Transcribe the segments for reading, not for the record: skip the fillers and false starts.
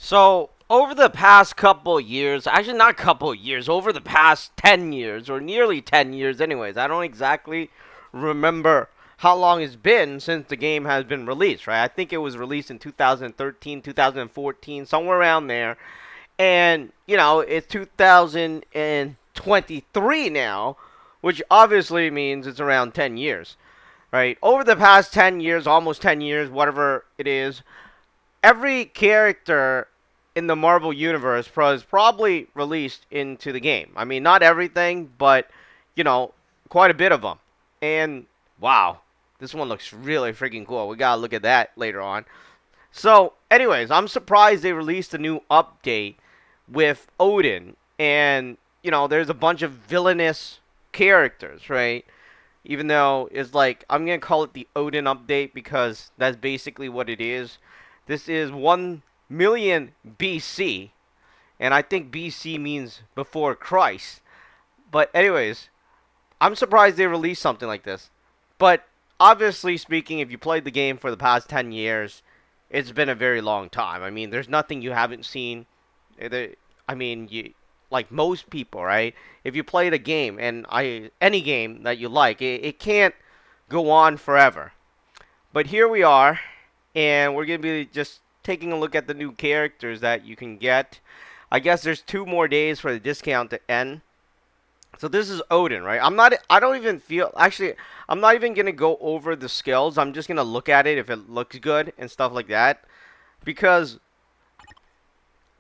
So, over the past couple years, actually not couple years, over the past 10 years, or nearly 10 years anyways, I don't exactly remember how long it's been since the game has been released, right? I think it was released in 2013, 2014, somewhere around there. And, it's 2023 now, which obviously means it's around 10 years, right? Over the past 10 years, almost 10 years, whatever it is, every character in the Marvel Universe was probably released into the game. I mean, not everything, but, you know, quite a bit of them. And, wow, this one looks really freaking cool. We gotta look at that later on. So, anyways, I'm surprised they released a new update with Odin. And, there's a bunch of villainous characters, right? Even though it's like, I'm going to call it the Odin update because that's basically what it is. This is 1 million BC, and I think BC means before Christ. But anyways, I'm surprised they released something like this. But obviously speaking, if you played the game for the past 10 years, it's been a very long time. I mean, there's nothing you haven't seen. I mean, like most people, right? If you played a game, and any game that you like, it can't go on forever. But here we are, and we're going to be just taking a look at the new characters that you can get. I guess there's 2 more days for the discount to end. So this is Odin, right? I don't even feel, actually, I'm not even going to go over the skills. I'm just going to look at it if it looks good and stuff like that. Because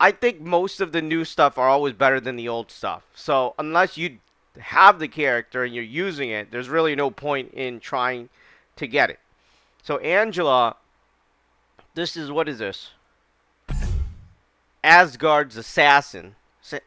I think most of the new stuff are always better than the old stuff. So unless you have the character and you're using it, there's really no point in trying to get it. So Angela, this is, what is this? Asgard's assassin.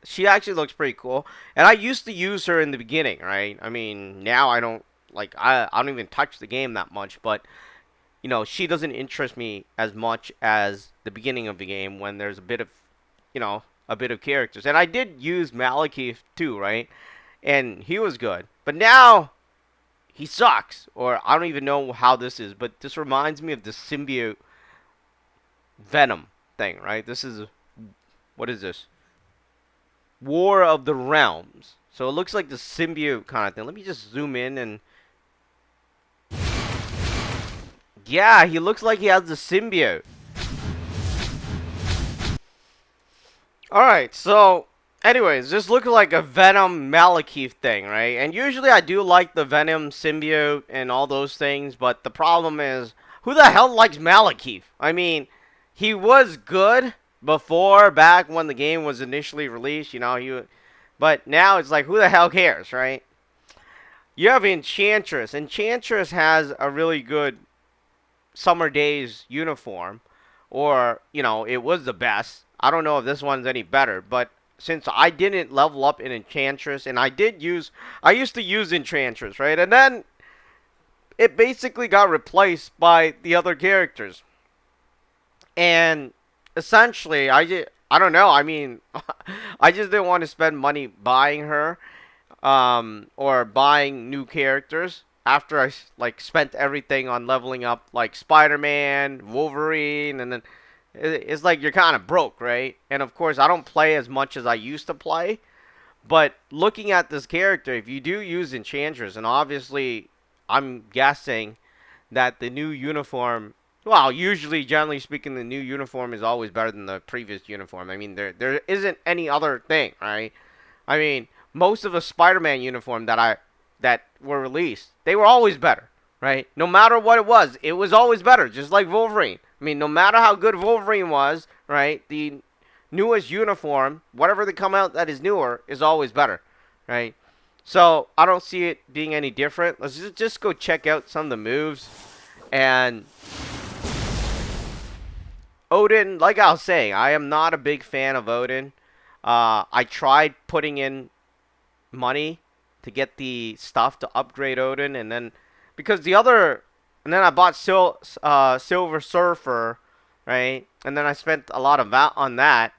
She actually looks pretty cool. And I used to use her in the beginning, right? I mean, now I don't, like, I don't even touch the game that much. But, she doesn't interest me as much as the beginning of the game when there's a bit of, a bit of characters. And I did use Malekith too, right? And he was good. But now, he sucks. Or I don't even know how this is. But this reminds me of the Symbiote Venom thing, right? This is, what is this? War of the Realms. So it looks like the symbiote kind of thing. Let me just zoom in and... Yeah, he looks like he has the symbiote. Alright, so... Anyways, this looks like a Venom Malekith thing, right? And usually I do like the Venom symbiote and all those things, but the problem is... Who the hell likes Malekith? I mean, he was good before, back when the game was initially released, but now it's like, who the hell cares, right? You have Enchantress. Enchantress has a really good Summer Days uniform, or, it was the best. I don't know if this one's any better, but since I didn't level up in Enchantress, and I used to use Enchantress, right? And then it basically got replaced by the other characters. And essentially, I don't know. I mean, I just didn't want to spend money buying her, or buying new characters after I spent everything on leveling up like Spider-Man, Wolverine, and then it's like you're kind of broke, right? And of course, I don't play as much as I used to play. But looking at this character, if you do use Enchantress, and obviously, I'm guessing that the new uniform. Well, usually, generally speaking, the new uniform is always better than the previous uniform. I mean, there isn't any other thing, right? I mean, most of the Spider-Man uniform that were released, they were always better, right? No matter what it was always better, just like Wolverine. I mean, no matter how good Wolverine was, right, the newest uniform, whatever they come out that is newer, is always better, right? So, I don't see it being any different. Let's just go check out some of the moves. And Odin, like I was saying, I am not a big fan of Odin. I tried putting in money to get the stuff to upgrade Odin, and then and then I bought Silver Surfer, right? And then I spent a lot of that on that.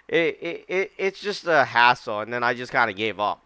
It's just a hassle, and then I just kind of gave up.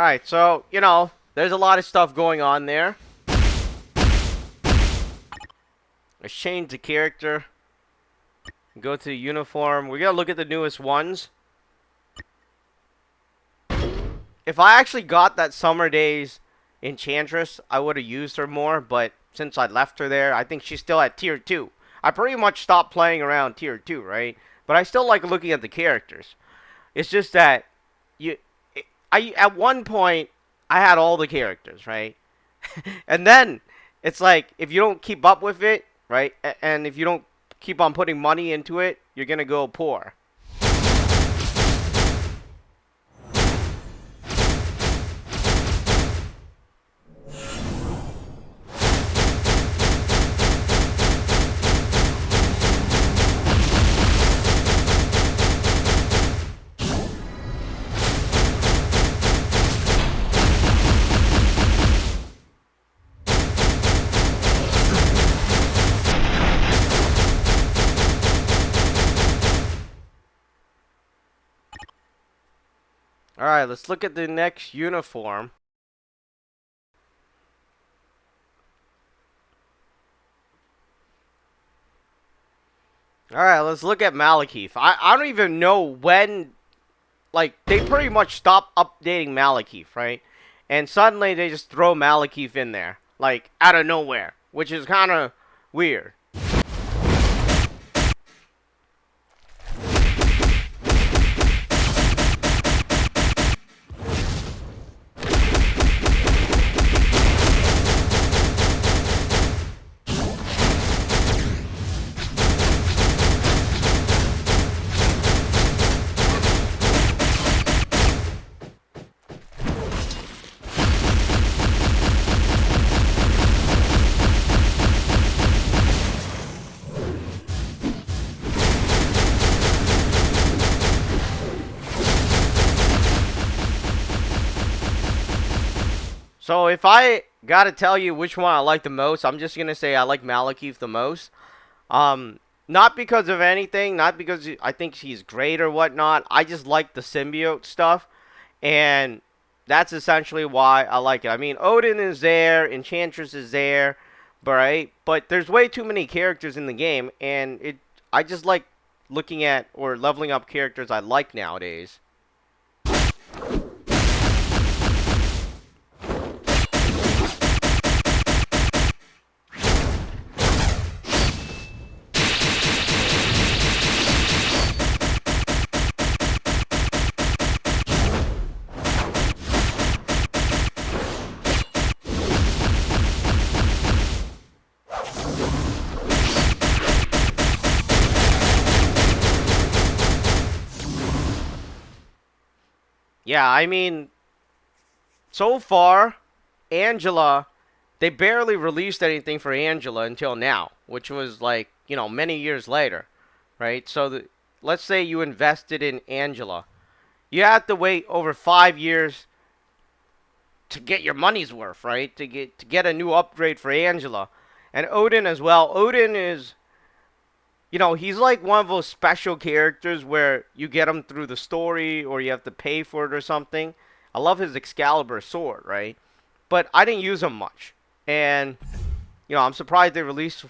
Alright, so, you know, there's a lot of stuff going on there. Let's change the character. Go to uniform. We're gonna look at the newest ones. If I actually got that Summer Days Enchantress, I would have used her more, but since I left her there, I think she's still at tier 2. I pretty much stopped playing around tier 2, right? But I still like looking at the characters. It's just that you I at one point I had all the characters, right? And then it's like if you don't keep up with it, right? And if you don't keep on putting money into it, you're going to go poor. Alright, let's look at the next uniform. Alright, let's look at Malekith. I don't even know when, like, they pretty much stopped updating Malekith, right? And suddenly they just throw Malekith in there, like, out of nowhere, which is kind of weird. So if I gotta tell you which one I like the most, I'm just gonna say I like Malekith the most. Not because of anything, not because I think he's great or whatnot. I just like the symbiote stuff, and that's essentially why I like it. I mean, Odin is there, Enchantress is there, right? But there's way too many characters in the game, and I just like looking at or leveling up characters I like nowadays. Yeah, I mean, so far, Angela, they barely released anything for Angela until now, which was like, you know, many years later, right? So let's say you invested in Angela. You have to wait over 5 years to get your money's worth, right? To get a new upgrade for Angela. And Odin as well. Odin is, you know, he's like one of those special characters where you get him through the story or you have to pay for it or something. I love his Excalibur sword, right? But I didn't use him much. And, you know, I'm surprised they released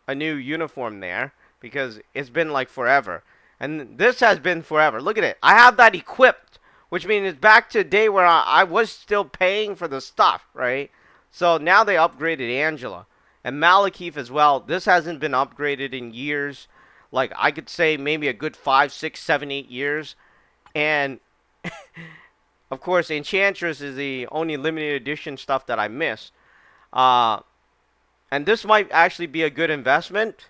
a new uniform there because it's been like forever. And this has been forever. Look at it. I have that equipped, which means it's back to a day where I was still paying for the stuff, right? So now they upgraded Angela. And Malekith as well. This hasn't been upgraded in years. Like, I could say maybe a good 5, 6, 7, 8 years. And, of course, Enchantress is the only limited edition stuff that I miss. Uh, and this might actually be a good investment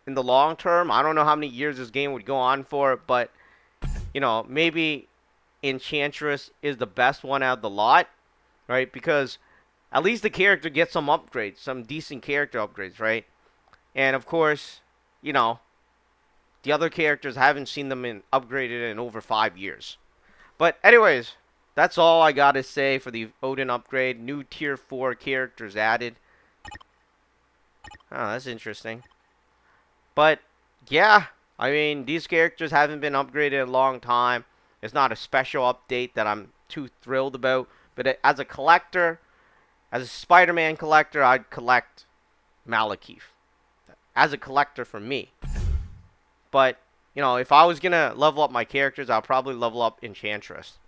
in the long term. I don't know how many years this game would go on for, but, you know, maybe Enchantress is the best one out of the lot, right? Because at least the character gets some upgrades, some decent character upgrades, right? And of course, you know, the other characters, I haven't seen them upgraded in over 5 years. But anyways, that's all I gotta say for the Odin upgrade. New tier 4 characters added. Oh, that's interesting. But yeah, I mean, these characters haven't been upgraded in a long time. It's not a special update that I'm too thrilled about. But as a collector, as a Spider-Man collector, I'd collect Malekith. As a collector for me. But, you know, if I was going to level up my characters, I'll probably level up Enchantress.